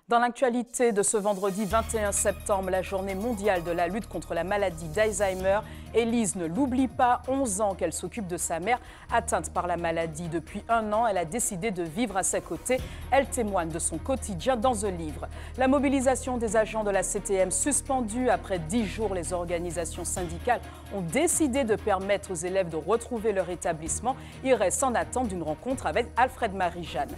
Dans l'actualité de ce vendredi 21 septembre, la journée mondiale de la lutte contre la maladie d'Alzheimer, Élise ne l'oublie pas, 11 ans qu'elle s'occupe de sa mère atteinte par la maladie. Depuis un an, elle a décidé de vivre à ses côtés. Elle témoigne de son quotidien dans un livre. La mobilisation des agents de la CTM suspendue après 10 jours, les organisations syndicales ont décidé de permettre aux élèves de retrouver leur établissement. Il reste en attente d'une rencontre avec Alfred Marie-Jeanne.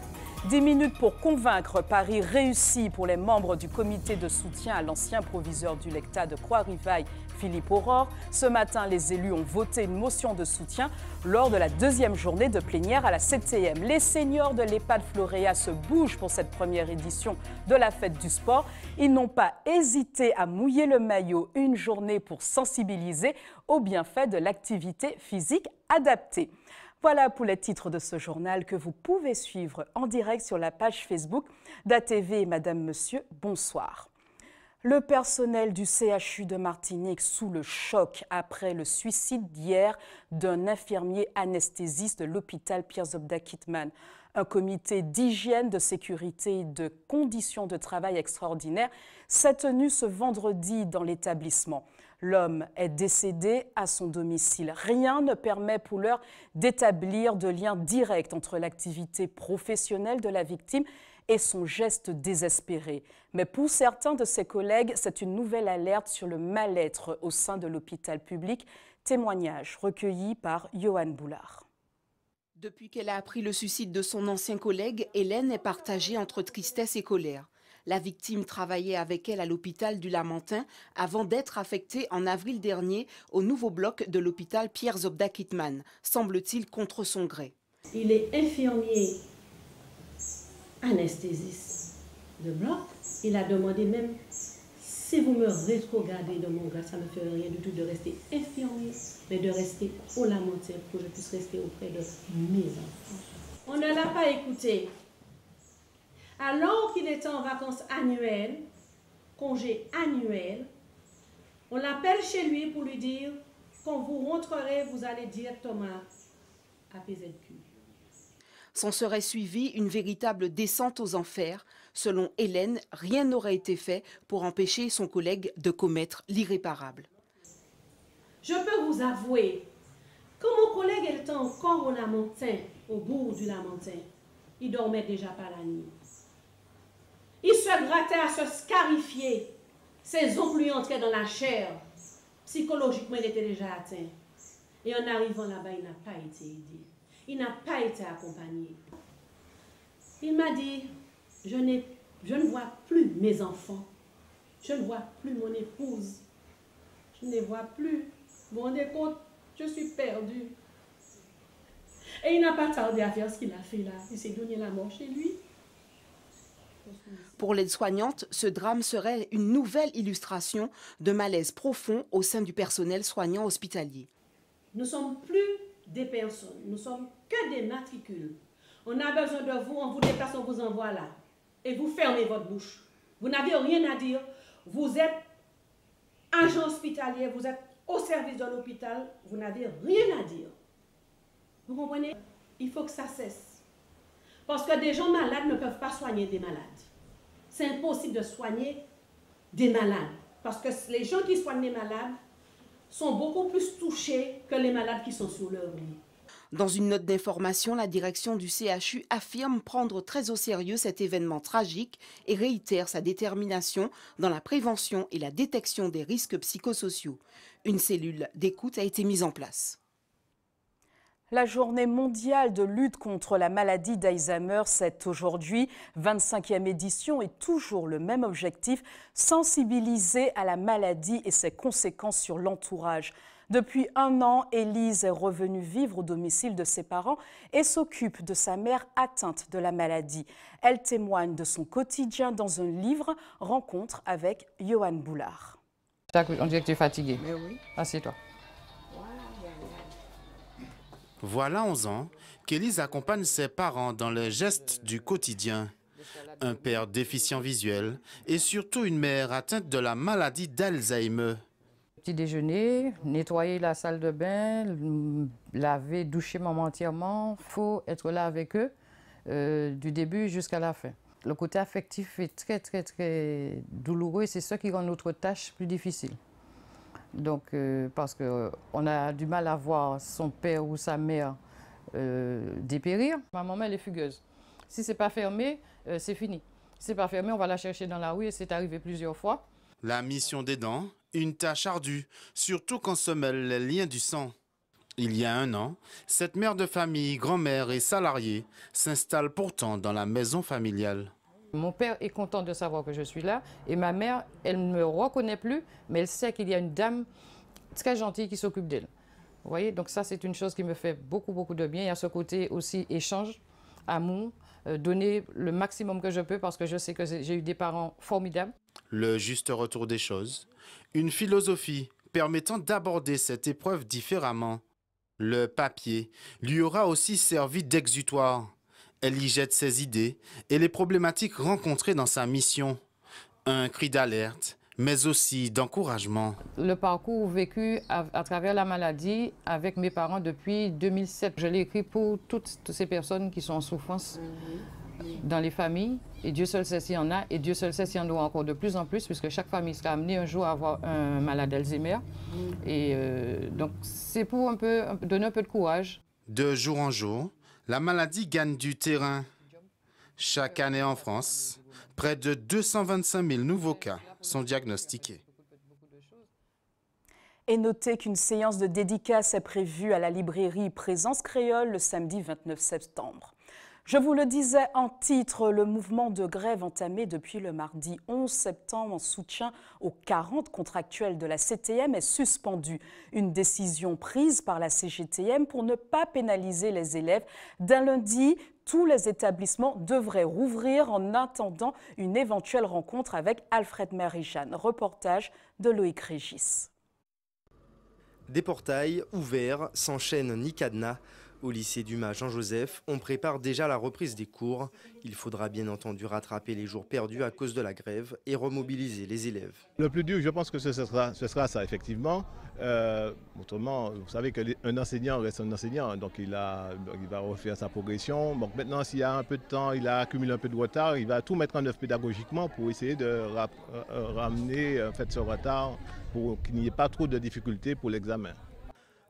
10 minutes pour convaincre, Paris réussi pour les membres du comité de soutien à l'ancien proviseur du Lecta de Croix-Rivaille, Philippe Aurore. Ce matin, les élus ont voté une motion de soutien lors de la deuxième journée de plénière à la CTM. Les seniors de l'EHPAD Floréa se bougent pour cette première édition de la fête du sport. Ils n'ont pas hésité à mouiller le maillot, une journée pour sensibiliser aux bienfaits de l'activité physique adaptée. Voilà pour les titres de ce journal que vous pouvez suivre en direct sur la page Facebook d'ATV. Madame, Monsieur, bonsoir. Le personnel du CHU de Martinique sous le choc après le suicide d'hier d'un infirmier anesthésiste de l'hôpital Pierre-Zobda-Kittmann. Un comité d'hygiène, de sécurité et de conditions de travail extraordinaires s'est tenu ce vendredi dans l'établissement. L'homme est décédé à son domicile. Rien ne permet pour l'heure d'établir de lien direct entre l'activité professionnelle de la victime et son geste désespéré. Mais pour certains de ses collègues, c'est une nouvelle alerte sur le mal-être au sein de l'hôpital public. Témoignage recueilli par Johan Boulard. Depuis qu'elle a appris le suicide de son ancien collègue, Hélène est partagée entre tristesse et colère. La victime travaillait avec elle à l'hôpital du Lamentin avant d'être affectée en avril dernier au nouveau bloc de l'hôpital Pierre-Zobda-Kittmann, semble-t-il contre son gré. Il est infirmier anesthésiste de bloc. Il a demandé même, si vous me rétrogradez de mon grade, ça ne me ferait rien du tout de rester infirmier, mais de rester au Lamentin pour que je puisse rester auprès de mes enfants. On ne l'a pas écouté. Alors qu'il était en vacances annuelles, congé annuel, on l'appelle chez lui pour lui dire « Quand vous rentrerez, vous allez directement à PZQ ». S'en serait suivi une véritable descente aux enfers. Selon Hélène, rien n'aurait été fait pour empêcher son collègue de commettre l'irréparable. Je peux vous avouer que mon collègue était encore au Lamentin, au bourg du Lamentin. Il dormait déjà pas la nuit. Il se grattait à se scarifier. Ses ongles lui entraient dans la chair. Psychologiquement, il était déjà atteint. Et en arrivant là-bas, il n'a pas été aidé. Il n'a pas été accompagné. Il m'a dit, je ne vois plus mes enfants. Je ne vois plus mon épouse. Je ne les vois plus. Vous vous rendez compte, je suis perdue. Et il n'a pas tardé à faire ce qu'il a fait là. Il s'est donné la mort chez lui. Pour l'aide-soignante, ce drame serait une nouvelle illustration de malaise profond au sein du personnel soignant hospitalier. Nous ne sommes plus des personnes, nous sommes que des matricules. On a besoin de vous, on vous déplace, on vous envoie là. Et vous fermez votre bouche. Vous n'avez rien à dire. Vous êtes agent hospitalier, vous êtes au service de l'hôpital, vous n'avez rien à dire. Vous comprenez? Il faut que ça cesse. Parce que des gens malades ne peuvent pas soigner des malades. C'est impossible de soigner des malades. Parce que les gens qui soignent les malades sont beaucoup plus touchés que les malades qui sont sur leur lit. Dans une note d'information, la direction du CHU affirme prendre très au sérieux cet événement tragique et réitère sa détermination dans la prévention et la détection des risques psychosociaux. Une cellule d'écoute a été mise en place. La journée mondiale de lutte contre la maladie d'Alzheimer, c'est aujourd'hui 25e édition et toujours le même objectif, sensibiliser à la maladie et ses conséquences sur l'entourage. Depuis un an, Élise est revenue vivre au domicile de ses parents et s'occupe de sa mère atteinte de la maladie. Elle témoigne de son quotidien dans un livre, Rencontre avec Johan Boulard. On dirait que tu es fatigué. Mais oui. Assieds-toi. Voilà 11 ans qu'Élise accompagne ses parents dans les gestes du quotidien. Un père déficient visuel et surtout une mère atteinte de la maladie d'Alzheimer. Petit déjeuner, nettoyer la salle de bain, laver, doucher maman entièrement. Il faut être là avec eux du début jusqu'à la fin. Le côté affectif est très, très, très douloureux et c'est ça qui rend notre tâche plus difficile. Donc, parce qu'on a du mal à voir son père ou sa mère dépérir. Ma maman, elle est fugueuse. Si ce n'est pas fermé, c'est fini. Si ce n'est pas fermé, on va la chercher dans la rue et c'est arrivé plusieurs fois. La mission d'aidant, une tâche ardue, surtout quand se mêlent les liens du sang. Il y a 1 an, cette mère de famille, grand-mère et salariée s'installe pourtant dans la maison familiale. Mon père est content de savoir que je suis là et ma mère, elle ne me reconnaît plus, mais elle sait qu'il y a une dame très gentille qui s'occupe d'elle. Vous voyez, donc ça c'est une chose qui me fait beaucoup, beaucoup de bien. Il y a ce côté aussi échange, amour, donner le maximum que je peux parce que je sais que j'ai eu des parents formidables. Le juste retour des choses, une philosophie permettant d'aborder cette épreuve différemment. Le papier lui aura aussi servi d'exutoire. Elle y jette ses idées et les problématiques rencontrées dans sa mission. Un cri d'alerte, mais aussi d'encouragement. Le parcours vécu à travers la maladie avec mes parents depuis 2007. Je l'ai écrit pour toutes ces personnes qui sont en souffrance dans les familles. Et Dieu seul sait s'il y en a. Et Dieu seul sait s'il y en aura encore de plus en plus, puisque chaque famille sera amenée un jour à avoir un malade d'Alzheimer. Et donc, c'est pour donner un peu de courage. De jour en jour, la maladie gagne du terrain. Chaque année en France, près de 225 000 nouveaux cas sont diagnostiqués. Et notez qu'une séance de dédicace est prévue à la librairie Présence Créole le samedi 29 septembre. Je vous le disais en titre, le mouvement de grève entamé depuis le mardi 11 septembre en soutien aux 40 contractuels de la CTM est suspendu. Une décision prise par la CGTM pour ne pas pénaliser les élèves. D'un lundi, tous les établissements devraient rouvrir en attendant une éventuelle rencontre avec Alfred Marie-Jeanne. Reportage de Loïc Régis. Des portails ouverts, sans chaîne ni cadenas. Au lycée Dumas Jean-Joseph, on prépare déjà la reprise des cours. Il faudra bien entendu rattraper les jours perdus à cause de la grève et remobiliser les élèves. Le plus dur, je pense que ce sera ça, effectivement. Autrement, vous savez qu'un enseignant reste un enseignant, donc il va refaire sa progression. Donc maintenant, s'il y a un peu de temps, il a accumulé un peu de retard, il va tout mettre en œuvre pédagogiquement pour essayer de ramener en fait, ce retard pour qu'il n'y ait pas trop de difficultés pour l'examen.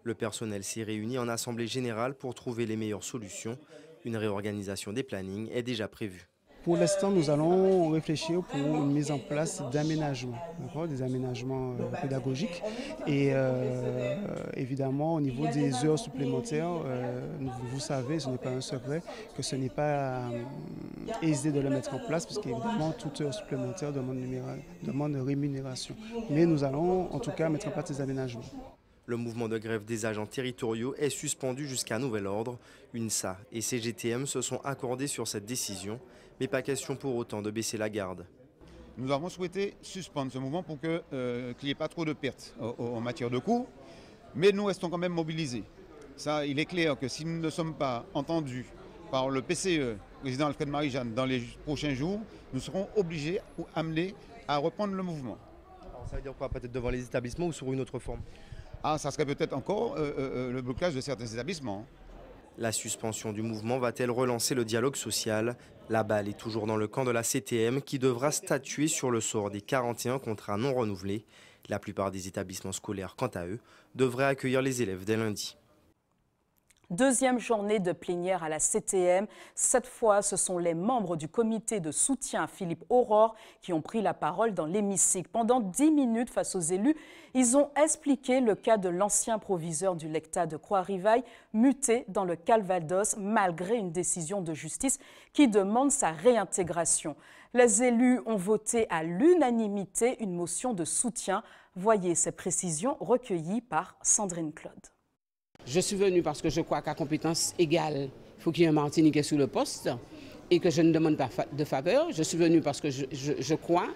Le personnel s'est réuni en assemblée générale pour trouver les meilleures solutions. Une réorganisation des plannings est déjà prévue. Pour l'instant, nous allons réfléchir pour une mise en place d'aménagements, des aménagements pédagogiques. Et évidemment, au niveau des heures supplémentaires, vous savez, ce n'est pas un secret, que ce n'est pas aisé de le mettre en place, parce qu'évidemment, toute heure supplémentaire demande rémunération. Mais nous allons en tout cas mettre en place des aménagements. Le mouvement de grève des agents territoriaux est suspendu jusqu'à nouvel ordre. UNSA et CGTM se sont accordés sur cette décision, mais pas question pour autant de baisser la garde. Nous avons souhaité suspendre ce mouvement pour qu'il n'y ait pas trop de pertes en matière de cours, mais nous restons quand même mobilisés. Ça, il est clair que si nous ne sommes pas entendus par le PCE, président Alfred Marie-Jeanne, dans les prochains jours, nous serons obligés ou amenés à reprendre le mouvement. Alors, ça veut dire quoi? Peut-être devant les établissements ou sous une autre forme? Ça serait peut-être encore le blocage de certains établissements. La suspension du mouvement va-t-elle relancer le dialogue social? La balle est toujours dans le camp de la CTM qui devra statuer sur le sort des 41 contrats non renouvelés. La plupart des établissements scolaires, quant à eux, devraient accueillir les élèves dès lundi. Deuxième journée de plénière à la CTM. Cette fois, ce sont les membres du comité de soutien à Philippe Aurore qui ont pris la parole dans l'hémicycle. Pendant 10 minutes face aux élus, ils ont expliqué le cas de l'ancien proviseur du Lecta de Croix-Rivaille, muté dans le Calvados malgré une décision de justice qui demande sa réintégration. Les élus ont voté à l'unanimité une motion de soutien. Voyez ces précisions recueillies par Sandrine Claude. Je suis venue parce que je crois qu'à compétence égale, il faut qu'il y ait un Martiniquais sur le poste et que je ne demande pas de faveur. Je suis venue parce que je crois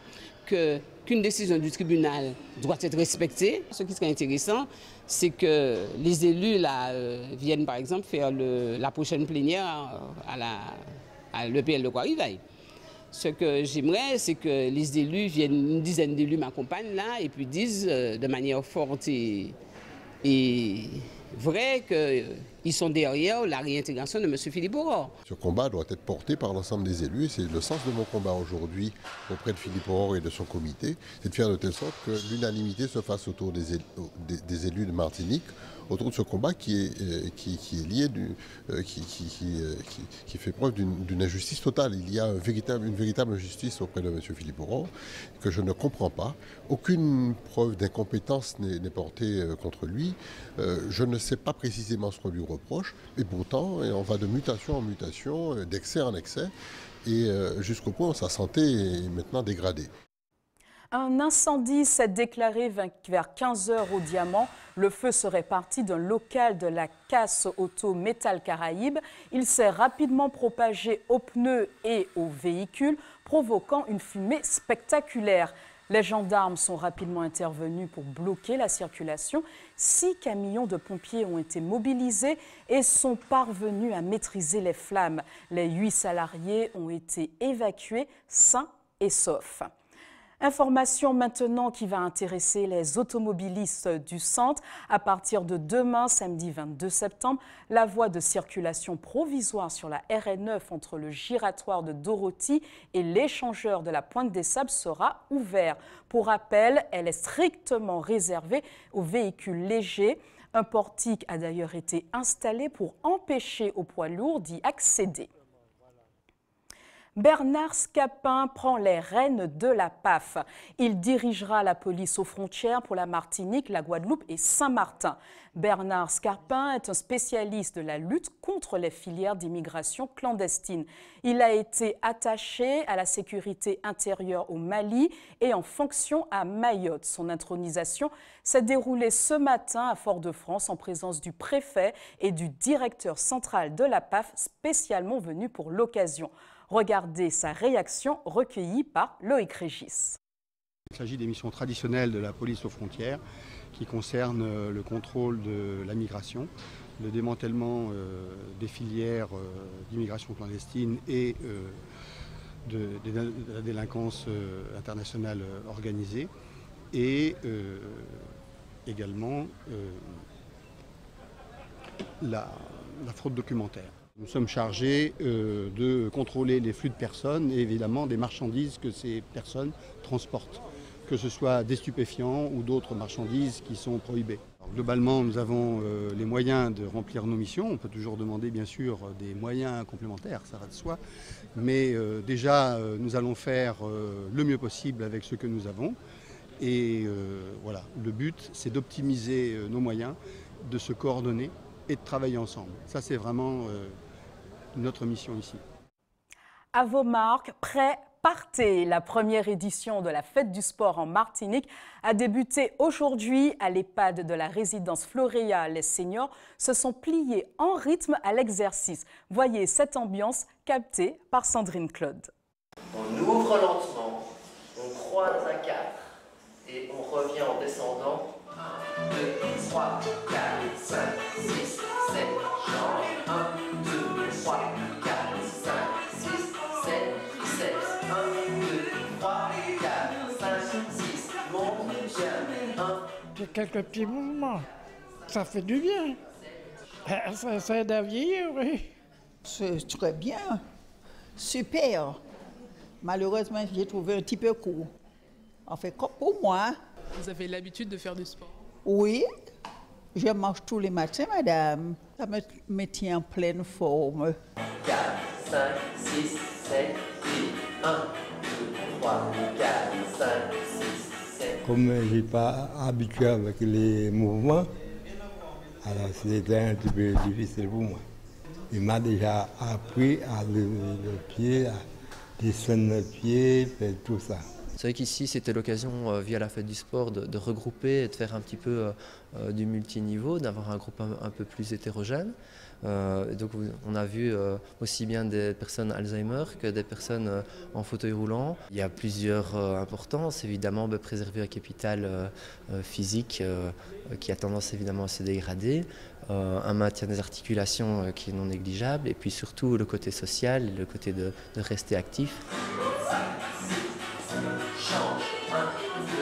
qu'une décision du tribunal doit être respectée. Ce qui serait intéressant, c'est que les élus là, viennent par exemple faire la prochaine plénière à l'EPL de Croix-Rivaille. Ce que j'aimerais, c'est que les élus viennent, une dizaine d'élus m'accompagnent là et puis disent de manière forte et vrai Ils sont derrière la réintégration de M. Philippe Aurore. Ce combat doit être porté par l'ensemble des élus et c'est le sens de mon combat aujourd'hui auprès de Philippe Aurore et de son comité, c'est de faire de telle sorte que l'unanimité se fasse autour des élus de Martinique, autour de ce combat qui est lié, qui fait preuve d'une injustice totale. Il y a une véritable injustice auprès de M. Philippe Aurore que je ne comprends pas. Aucune preuve d'incompétence n'est portée contre lui. Je ne sais pas précisément ce qu'on lui reproche, et pourtant on va de mutation en mutation, d'excès en excès, et jusqu'au point où sa santé est maintenant dégradée. Un incendie s'est déclaré vers 15 h au Diamant. Le feu serait parti d'un local de la Casse Auto Métal Caraïbes. Il s'est rapidement propagé aux pneus et aux véhicules, provoquant une fumée spectaculaire. Les gendarmes sont rapidement intervenus pour bloquer la circulation. 6 camions de pompiers ont été mobilisés et sont parvenus à maîtriser les flammes. Les 8 salariés ont été évacués sains et saufs. Information maintenant qui va intéresser les automobilistes du centre. À partir de demain, samedi 22 septembre, la voie de circulation provisoire sur la RN9 entre le giratoire de Dorothy et l'échangeur de la Pointe des Sables sera ouverte. Pour rappel, elle est strictement réservée aux véhicules légers. Un portique a d'ailleurs été installé pour empêcher aux poids lourds d'y accéder. Bernard Scapin prend les rênes de la PAF. Il dirigera la police aux frontières pour la Martinique, la Guadeloupe et Saint-Martin. Bernard Scapin est un spécialiste de la lutte contre les filières d'immigration clandestine. Il a été attaché à la sécurité intérieure au Mali et en fonction à Mayotte. Son intronisation s'est déroulée ce matin à Fort-de-France en présence du préfet et du directeur central de la PAF spécialement venu pour l'occasion. Regardez sa réaction recueillie par Loïc Régis. Il s'agit des missions traditionnelles de la police aux frontières qui concernent le contrôle de la migration, le démantèlement des filières d'immigration clandestine et de la délinquance internationale organisée et également la fraude documentaire. Nous sommes chargés de contrôler les flux de personnes et évidemment des marchandises que ces personnes transportent, que ce soit des stupéfiants ou d'autres marchandises qui sont prohibées. Alors, globalement, nous avons les moyens de remplir nos missions. On peut toujours demander bien sûr des moyens complémentaires, ça va de soi. Mais déjà, nous allons faire le mieux possible avec ce que nous avons. Et voilà, le but, c'est d'optimiser nos moyens, de se coordonner et de travailler ensemble. Ça, c'est vraiment notre mission ici. À vos marques, prêts, partez! La première édition de la Fête du Sport en Martinique a débuté aujourd'hui à l'EHPAD de la résidence Floréa. Les seniors se sont pliés en rythme à l'exercice. Voyez cette ambiance captée par Sandrine Claude. On ouvre lentement, on croise à 4 et on revient en descendant. 1, 2, 3, 4, 5, 6, 7, jambes. 1, 2, 3, 4, 5, 6, 7, 7. 1, 2, 3, 4, 5, 6, monte, bien. 1. J'ai quelques petits mouvements. Ça fait du bien. Ça aide à vieillir, oui. C'est très bien. Super. Malheureusement, j'ai trouvé un petit peu court. En fait, comme pour moi. Vous avez l'habitude de faire du sport? Oui, je marche tous les matins, madame. Ça me tient en pleine forme. 4, 5, 6, 7, 8, 1, 2, 3, 4, 5, 6, 7. Comme je ne suis pas habitué avec les mouvements, alors c'était un petit peu difficile pour moi. Il m'a déjà appris à lever le pied, à descendre le pied, faire tout ça. C'est vrai qu'ici, c'était l'occasion, via la fête du sport, de regrouper et de faire un petit peu du multiniveau, d'avoir un groupe un peu plus hétérogène. Donc on a vu aussi bien des personnes Alzheimer que des personnes en fauteuil roulant. Il y a plusieurs importances, évidemment, préserver un capital physique qui a tendance évidemment à se dégrader, un maintien des articulations qui est non négligeable, et puis surtout le côté social, le côté de rester actif. Change. 1,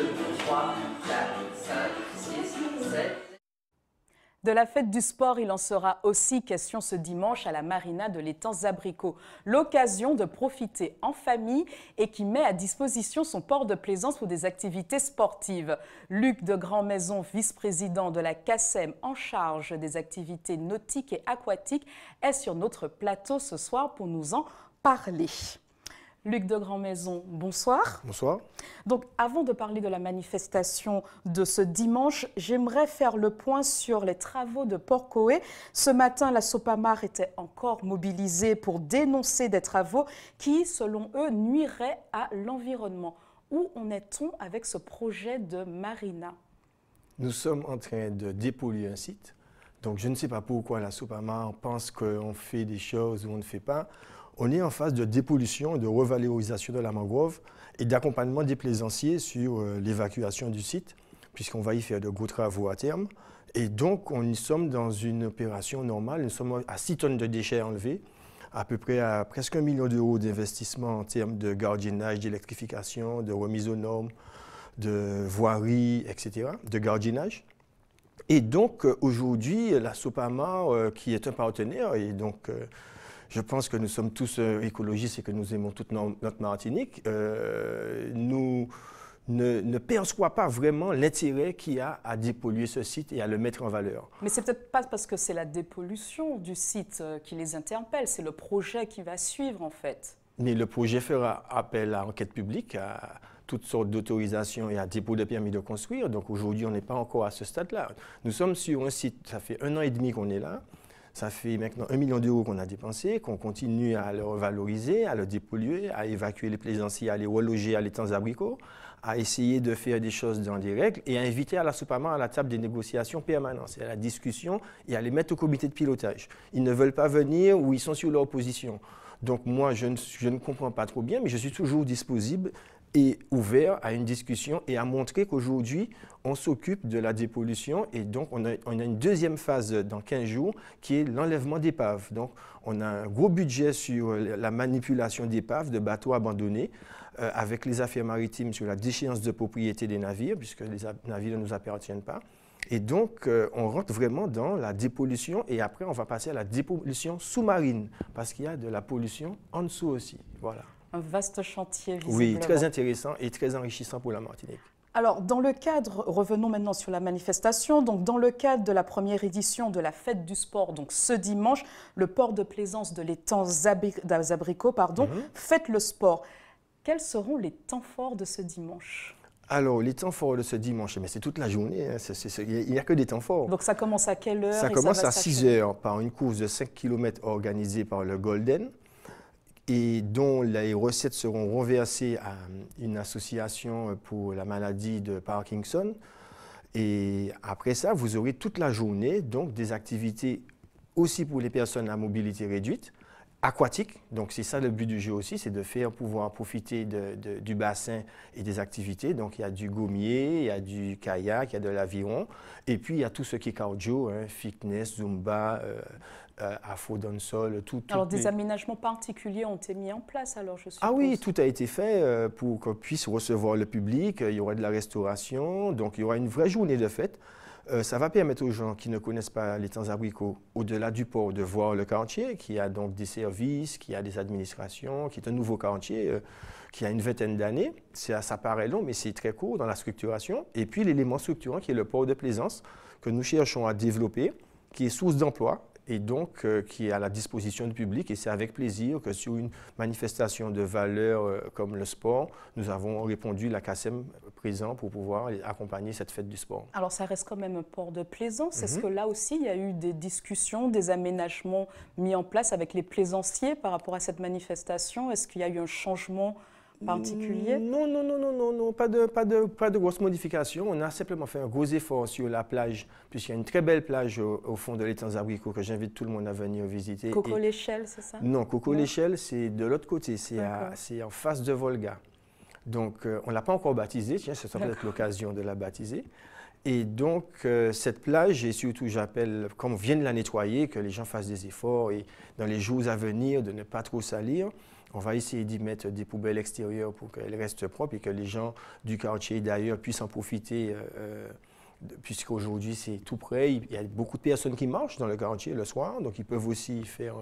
2, 3, 4, 5, 6, 7. De la fête du sport, il en sera aussi question ce dimanche à la marina de l'étang Zabricot. L'occasion de profiter en famille et qui met à disposition son port de plaisance pour des activités sportives. Luc de Grandmaison, vice-président de la CACEM en charge des activités nautiques et aquatiques, est sur notre plateau ce soir pour nous en parler. Luc de Grandmaison, bonsoir. Bonsoir. Donc, avant de parler de la manifestation de ce dimanche, j'aimerais faire le point sur les travaux de Port-Coët. Ce matin, la Sopamar était encore mobilisée pour dénoncer des travaux qui, selon eux, nuiraient à l'environnement. Où en est-on avec ce projet de marina? Nous sommes en train de dépolluer un site. Donc, je ne sais pas pourquoi la Sopamar pense qu'on fait des choses ou on ne fait pas. On est en phase de dépollution et de revalorisation de la mangrove et d'accompagnement des plaisanciers sur l'évacuation du site, puisqu'on va y faire de gros travaux à terme. Et donc, nous sommes dans une opération normale. Nous sommes à 6 tonnes de déchets enlevés, à peu près à presque 1 million d'euros d'investissement en termes de gardiennage, d'électrification, de remise aux normes, de voirie, etc., de gardiennage. Et donc, aujourd'hui, la Sopamar, qui est un partenaire, et donc... je pense que nous sommes tous écologistes et que nous aimons toute notre Martinique. Nous ne perçoit pas vraiment l'intérêt qu'il y a à dépolluer ce site et à le mettre en valeur. Mais c'est peut-être pas parce que c'est la dépollution du site qui les interpelle, c'est le projet qui va suivre en fait. Mais le projet fera appel à enquête publique, à toutes sortes d'autorisations et à dépôt de permis de construire. Donc aujourd'hui, on n'est pas encore à ce stade-là. Nous sommes sur un site, ça fait 1 an et demi qu'on est là. Ça fait maintenant 1 million d'euros qu'on a dépensé, qu'on continue à le revaloriser, à le dépolluer, à évacuer les plaisanciers, à les reloger à l'étang Zabricot, à essayer de faire des choses dans des règles et à inviter à la Sopamar à la table des négociations permanentes, à la discussion et à les mettre au comité de pilotage. Ils ne veulent pas venir ou ils sont sur leur position. Donc moi, je ne comprends pas trop bien, mais je suis toujours disponible et ouvert à une discussion et à montrer qu'aujourd'hui, on s'occupe de la dépollution et donc on a une deuxième phase dans 15 jours qui est l'enlèvement d'épaves. Donc on a un gros budget sur la manipulation d'épaves, de bateaux abandonnés, avec les affaires maritimes sur la déchéance de propriété des navires, puisque les navires ne nous appartiennent pas. Et donc, on rentre vraiment dans la dépollution et après, on va passer à la dépollution sous-marine parce qu'il y a de la pollution en dessous aussi. Voilà. Un vaste chantier, visiblement. Oui, très intéressant et très enrichissant pour la Martinique. Alors, dans le cadre, revenons maintenant sur la manifestation, donc dans le cadre de la première édition de la fête du sport, donc ce dimanche, le port de plaisance de l'étang Zabricot, fête le sport. Quels seront les temps forts de ce dimanche ? Alors, les temps forts de ce dimanche, mais c'est toute la journée, hein, il n'y a que des temps forts. Donc ça commence à quelle heure? Ça commence à 6 heures par une course de 5 km organisée par le Golden, et dont les recettes seront reversées à une association pour la maladie de Parkinson. Et après ça, vous aurez toute la journée donc, des activités aussi pour les personnes à mobilité réduite, aquatiques. Donc c'est ça le but du jeu aussi, c'est de faire pouvoir profiter du bassin et des activités. Donc il y a du gommier, il y a du kayak, il y a de l'aviron. Et puis il y a tout ce qui est cardio, hein, fitness, zumba, afro dancehall, tout. Alors des aménagements particuliers ont été mis en place alors je suppose. Ah oui, tout a été fait pour qu'on puisse recevoir le public, il y aura de la restauration, donc il y aura une vraie journée de fête. Ça va permettre aux gens qui ne connaissent pas l'étang Zabricot, au-delà du port, de voir le quartier, qui a donc des services, qui a des administrations, qui est un nouveau quartier, qui a une vingtaine d'années. Ça paraît long, mais c'est très court dans la structuration. Et puis l'élément structurant qui est le port de plaisance, que nous cherchons à développer, qui est source d'emploi, et donc qui est à la disposition du public. Et c'est avec plaisir que sur une manifestation de valeur comme le sport, nous avons répondu, la CACEM présent pour pouvoir accompagner cette fête du sport. Alors ça reste quand même un port de plaisance. Est-ce que là aussi, il y a eu des discussions, des aménagements mis en place avec les plaisanciers par rapport à cette manifestation? Est-ce qu'il y a eu un changement particulier? Non, pas de grosses modifications. On a simplement fait un gros effort sur la plage, puisqu'il y a une très belle plage au fond de l'étang Zabricot que j'invite tout le monde à venir visiter. Coco-l'Échelle, c'est ça? Non, Coco-l'Échelle, c'est de l'autre côté, c'est en face de Volga. Donc, on ne l'a pas encore baptisée, tiens, ce sera peut-être l'occasion de la baptiser. Et donc, cette plage, et surtout, j'appelle, comme on vient de la nettoyer, que les gens fassent des efforts et dans les jours à venir, de ne pas trop salir. On va essayer d'y mettre des poubelles extérieures pour qu'elles restent propres et que les gens du quartier d'ailleurs puissent en profiter puisqu'aujourd'hui c'est tout près, il y a beaucoup de personnes qui marchent dans le quartier le soir, donc ils peuvent aussi faire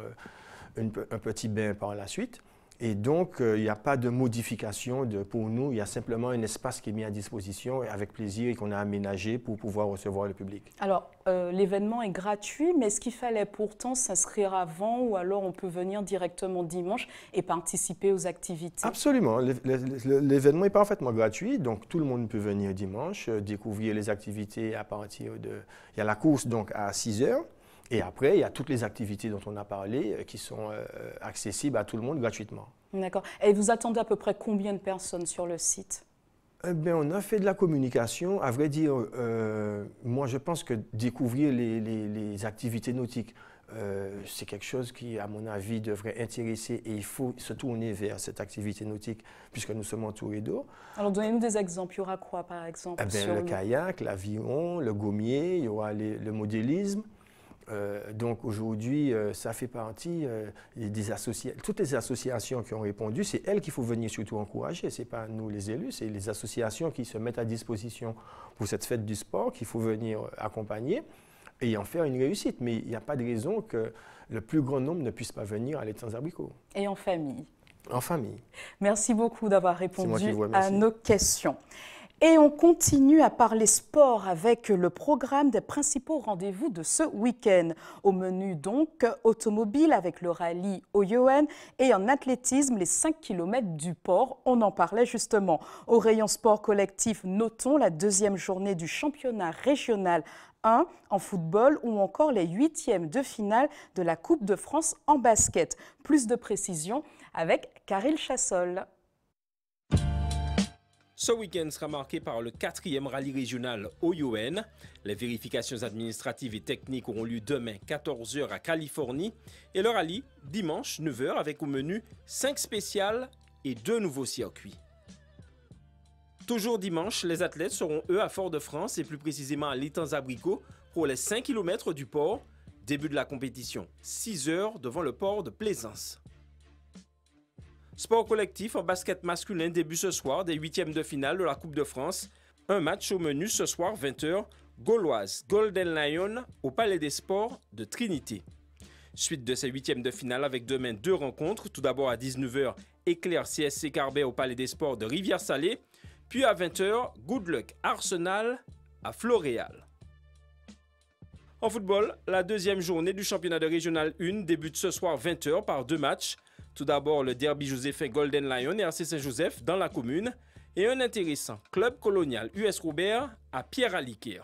un petit bain par la suite. Et donc, il n'y a pas de modification pour nous, il y a simplement un espace qui est mis à disposition avec plaisir et qu'on a aménagé pour pouvoir recevoir le public. Alors, l'événement est gratuit, mais est-ce qu'il fallait pourtant s'inscrire avant ou alors on peut venir directement dimanche et participer aux activités? Absolument, l'événement est parfaitement gratuit, donc tout le monde peut venir dimanche, découvrir les activités à partir de... Il y a la course donc à 6 h. Et après, il y a toutes les activités dont on a parlé qui sont accessibles à tout le monde gratuitement. D'accord. Et vous attendez à peu près combien de personnes sur le site? On a fait de la communication. À vrai dire, moi, je pense que découvrir les activités nautiques, c'est quelque chose qui, à mon avis, devrait intéresser et il faut se tourner vers cette activité nautique puisque nous sommes entourés d'eau. Alors, donnez-nous des exemples. Il y aura quoi, par exemple? Le kayak, l'aviron, le gommier, il y aura le modélisme. Donc aujourd'hui, ça fait partie toutes les associations qui ont répondu, c'est elles qu'il faut venir surtout encourager. Ce n'est pas nous les élus, c'est les associations qui se mettent à disposition pour cette fête du sport qu'il faut venir accompagner et en faire une réussite. Mais il n'y a pas de raison que le plus grand nombre ne puisse pas venir à l'Étang-Abricot. Et en famille? En famille. Merci beaucoup d'avoir répondu à nos questions. Et on continue à parler sport avec le programme des principaux rendez-vous de ce week-end. Au menu donc, automobile avec le rallye Oyoen et en athlétisme, les 5 km du port. On en parlait justement. Au rayon sport collectif, notons la deuxième journée du championnat régional 1 en football ou encore les 8e de finale de la Coupe de France en basket. Plus de précisions avec Karil Chassol. Ce week-end sera marqué par le 4e rallye régional Oyoen. Les vérifications administratives et techniques auront lieu demain 14 h à Californie et le rallye dimanche 9 h avec au menu 5 spéciales et 2 nouveaux circuits. Toujours dimanche, les athlètes seront eux à Fort-de-France et plus précisément à l'Étang-Abricot pour les 5 km du port. Début de la compétition, 6 h devant le port de Plaisance. Sport collectif en basket masculin début ce soir des 8e de finale de la Coupe de France. Un match au menu ce soir 20 h, Gauloise Golden Lion au Palais des Sports de Trinité. Suite de ces 8e de finale avec demain 2 rencontres. Tout d'abord à 19 h, Éclair CSC Carbet au Palais des Sports de Rivière-Salée. Puis à 20 h, Good Luck Arsenal à Floréal. En football, la deuxième journée du championnat de Régional 1 débute ce soir 20 h par 2 matchs. Tout d'abord, le derby joséphin Golden Lion et RC Saint-Joseph dans la commune et un intéressant club colonial US Robert à Pierre-Aliquer.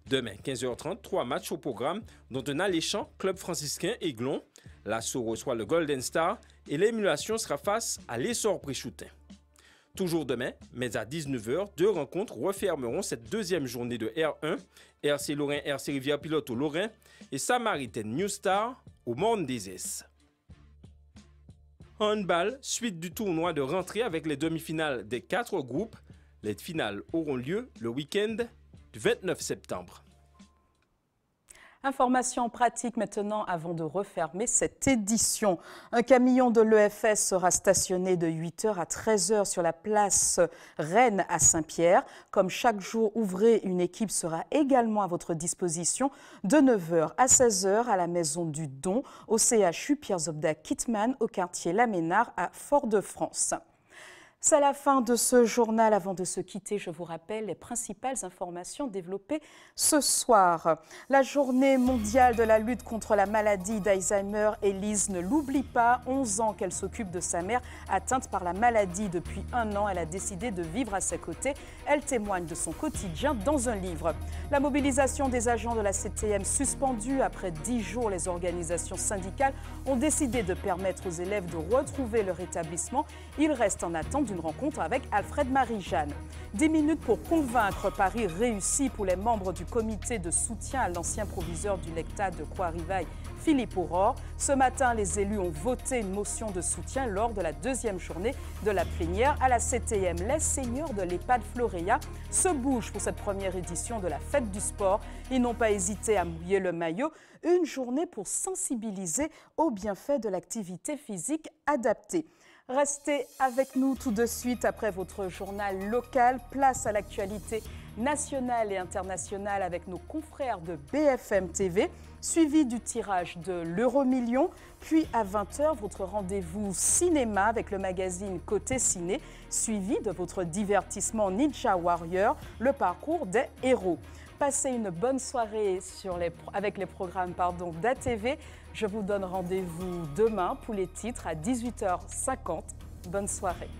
Demain, 15 h 30, 3 matchs au programme, dont un alléchant club franciscain Aiglon. L'Assaut reçoit le Golden Star et l'émulation sera face à l'Essor Préchoutin. Toujours demain, mais à 19 h, 2 rencontres refermeront cette deuxième journée de R1, RC Lorrain, RC Rivière Pilote au Lorrain et Samaritaine New Star au Morne des Es. Handball, suite du tournoi de rentrée avec les demi-finales des 4 groupes. Les finales auront lieu le week-end du 29 septembre. Information pratique maintenant avant de refermer cette édition. Un camion de l'EFS sera stationné de 8 h à 13 h sur la place Rennes à Saint-Pierre. Comme chaque jour ouvré, une équipe sera également à votre disposition de 9 h à 16 h à la Maison du Don, au CHU Pierre-Zobda Kittmann, au quartier Laménard à Fort-de-France. C'est la fin de ce journal. Avant de se quitter, je vous rappelle les principales informations développées ce soir. La journée mondiale de la lutte contre la maladie d'Alzheimer, Élise ne l'oublie pas. 11 ans qu'elle s'occupe de sa mère atteinte par la maladie. Depuis 1 an, elle a décidé de vivre à ses côtés. Elle témoigne de son quotidien dans un livre. La mobilisation des agents de la CTM suspendue. Après 10 jours, les organisations syndicales ont décidé de permettre aux élèves de retrouver leur établissement. Ils restent en attente d'une rencontre avec Alfred Marie-Jeanne. 10 minutes pour convaincre. Paris réussi pour les membres du comité de soutien à l'ancien proviseur du lectat de Croix-Rivaille, Philippe Aurore. Ce matin, les élus ont voté une motion de soutien lors de la deuxième journée de la plénière à la CTM. Les seniors de l'EHPAD Floréa se bougent pour cette première édition de la fête du sport. Ils n'ont pas hésité à mouiller le maillot. Une journée pour sensibiliser aux bienfaits de l'activité physique adaptée. Restez avec nous tout de suite après votre journal local. Place à l'actualité nationales et internationales avec nos confrères de BFM TV, suivi du tirage de l'Euro-Million. Puis à 20h, votre rendez-vous cinéma avec le magazine Côté Ciné, suivi de votre divertissement Ninja Warrior, le parcours des héros. Passez une bonne soirée avec les programmes d'ATV. Je vous donne rendez-vous demain pour les titres à 18h50. Bonne soirée.